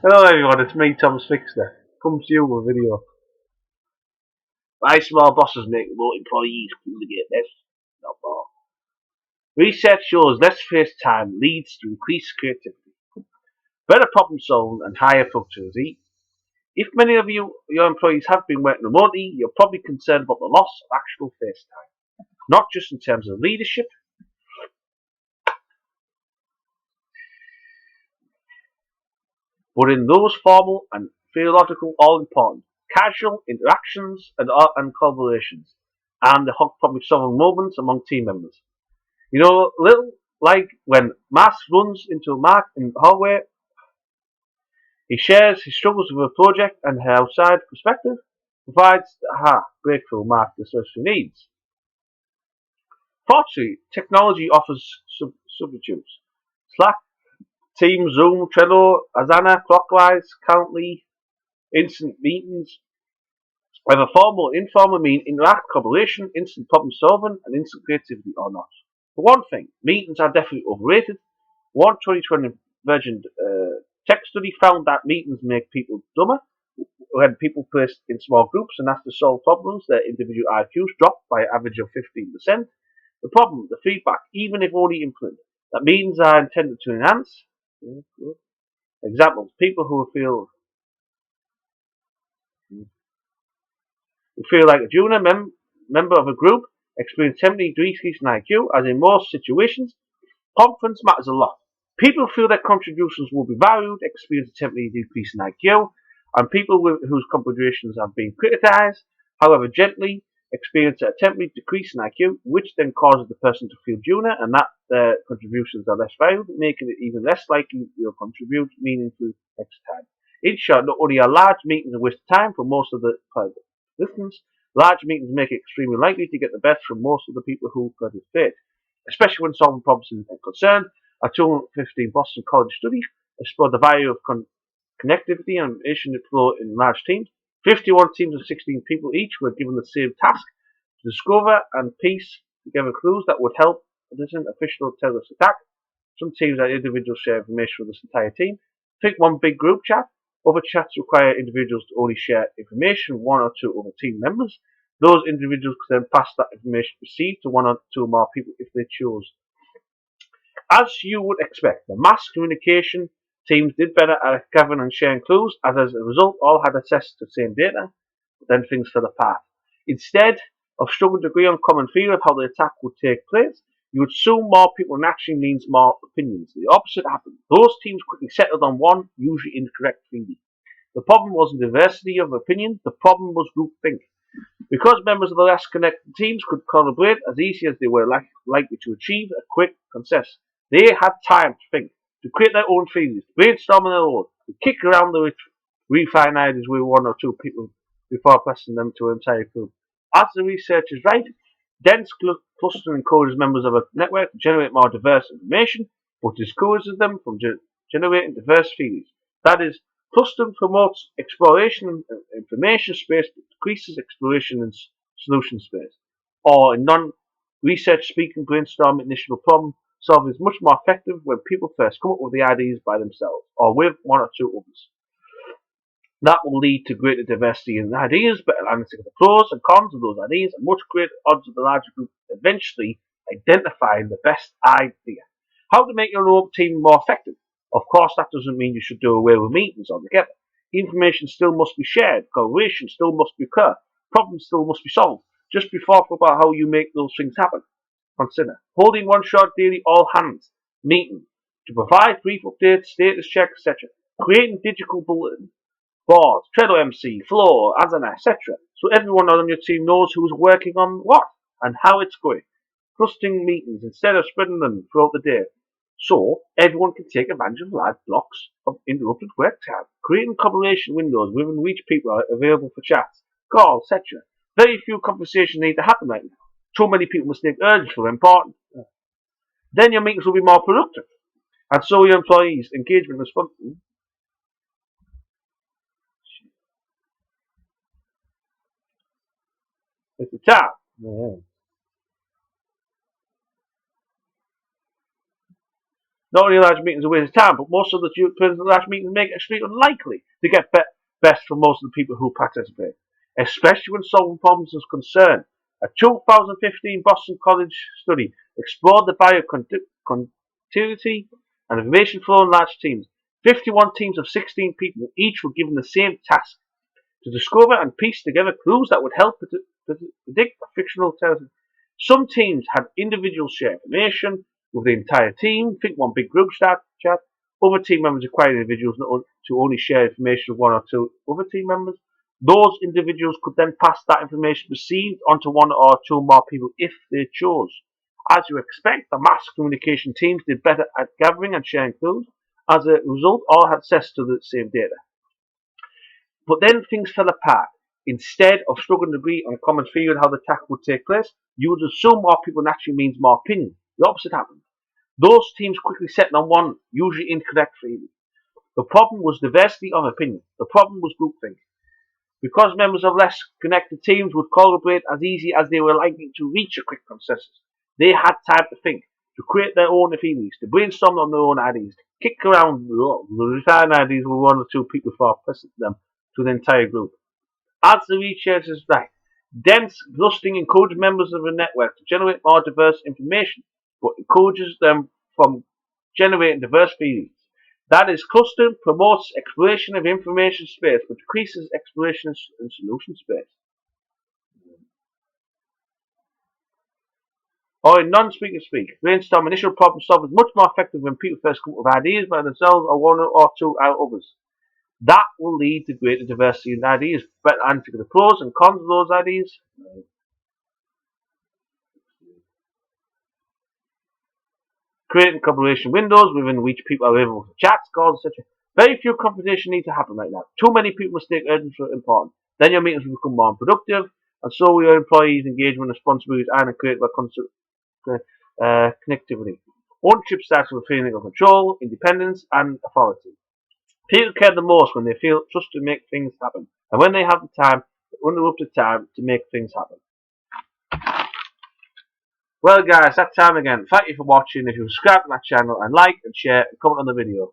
Hello everyone, it's me, Thomas Fixter. Come to you with a video. Why small bosses make more employees communicate less, not more. Research shows less face time leads to increased creativity, better problem solving and higher productivity. If many of your employees have been working remotely, you're probably concerned about the loss of actual face time. Not just in terms of leadership, but in those formal and theological all-important casual interactions and collaborations, and the problem solving moments among team members. You know, little like when Mask runs into Mark in the hallway, he shares his struggles with a project and her outside perspective provides the breakthrough Mark especially needs. Fortunately, technology offers substitutes. Slack, Teams, Zoom, Trello, Asana, Clockwise, Countly, instant meetings, whether formal or informal mean interact, collaboration, instant problem solving, and instant creativity or not. For one thing, meetings are definitely overrated. One 2020 Virgin tech study found that meetings make people dumber. When people placed in small groups and asked to solve problems, their individual IQs dropped by an average of 15%. The problem, the feedback, even if only implemented, that meetings are intended to enhance. Examples: people who feel like a junior member of a group experience temporary decrease in IQ, as in most situations, confidence matters a lot. People feel their contributions will be valued, experience a temporary decrease in IQ, and people whose contributions have been criticised, however gently, experience a temporary decrease in IQ, which then causes the person to feel junior and that their contributions are less valued, making it even less likely they'll contribute meaningfully next time. In short, not only are large meetings a waste of time for most of the participants, large meetings make it extremely likely to get the best from most of the people who participate, especially when solving problems and concerned. A 2015 Boston College study explored the value of connectivity and information flow in large teams. 51 teams of 16 people each were given the same task to discover and piece together clues that would help prevent a fictional terrorist attack. Some teams had individuals share information with this entire team. Think one big group chat. Other chats require individuals to only share information with one or two other team members. Those individuals could then pass that information received to one or two more people if they chose. As you would expect, the mass communication teams did better at gathering and sharing clues, as a result, all had access to the same data, but then things fell apart. Instead of struggling to agree on common theory of how the attack would take place, you would assume more people naturally means more opinions. The opposite happened. Those teams quickly settled on one, usually incorrect theory. The problem wasn't diversity of opinion, the problem was groupthink. Because members of the less connected teams could collaborate as easy as they were likely to achieve a quick consensus, they had time to think, to create their own theories, brainstorm on their own, to kick around the refine ideas with one or two people before passing them to an entire group. As the research is right, dense clustering encourages members of a network to generate more diverse information, but discourages them from generating diverse theories. That is, clustering promotes exploration and information space, but decreases exploration and solution space. Or in non-research speaking, brainstorming initial problem solving is much more effective when people first come up with the ideas by themselves, or with one or two others. That will lead to greater diversity in ideas, better analysis of the pros and cons of those ideas, and much greater odds of the larger group eventually identifying the best idea. How to make your own team more effective? Of course, that doesn't mean you should do away with meetings altogether. Information still must be shared, collaboration still must occur, problems still must be solved. Just be thoughtful about how you make those things happen. Consider holding one short daily all hands meeting to provide brief updates, status checks, etc. Creating digital bulletin boards, Trello MC, Flow, Asana, etc. So everyone on your team knows who's working on what and how it's going. Clustering meetings instead of spreading them throughout the day. So everyone can take advantage of large blocks of interrupted work time. Creating collaboration windows within which people are available for chats, calls, etc. Very few conversations need to happen right now. Too many people mistake urgent for important. Then your meetings will be more productive. And so your employees' engagement response. It's the time. Yeah. Not only large meetings are a waste of time, but most of the large meetings make it extremely unlikely to get best for most of the people who participate, especially when solving problems is concerned. A 2015 Boston College study explored the biocontinuity and information flow in large teams. 51 teams of 16 people each were given the same task to discover and piece together clues that would help predict a fictional territory. Some teams had individuals share information with the entire team, think one big group chat. Other team members required individuals to only share information with one or two other team members. Those individuals could then pass that information received onto one or two more people if they chose. As you expect, the mass communication teams did better at gathering and sharing clues. As a result, all had access to the same data. But then things fell apart. Instead of struggling to agree on a common theory on how the attack would take place, you would assume more people naturally means more opinion. The opposite happened. Those teams quickly settled on one, usually incorrect theory. The problem was diversity of opinion. The problem was groupthink. Because members of less connected teams would collaborate as easy as they were likely to reach a quick consensus, they had time to think, to create their own theories, to brainstorm on their own ideas, to kick around the refined ideas with one or two people before presenting them to the entire group. As the researchers write, dense clustering encourages members of a network to generate more diverse information, but encourages them from generating diverse theories. That is, clustering promotes exploration of information space, but decreases exploration and solution space. Or in non-speaker speak, brainstorm initial problem solving is much more effective when people first come up with ideas by themselves or one or two out of others. That will lead to greater diversity in ideas, better answering the pros and cons of those ideas. Creating collaboration windows within which people are able to chat, calls, etc. Very few conversations need to happen like that. Too many people mistake urgent for important. Then your meetings will become more unproductive, and so your employees' engagement and responsibilities aren't created by connectivity. Ownership starts with a feeling of control, independence, and authority. People care the most when they feel trusted to make things happen, and when they have the time, the uninterrupted time to make things happen. Well guys, that time again. Thank you for watching. If you subscribe to my channel and like and share and comment on the video.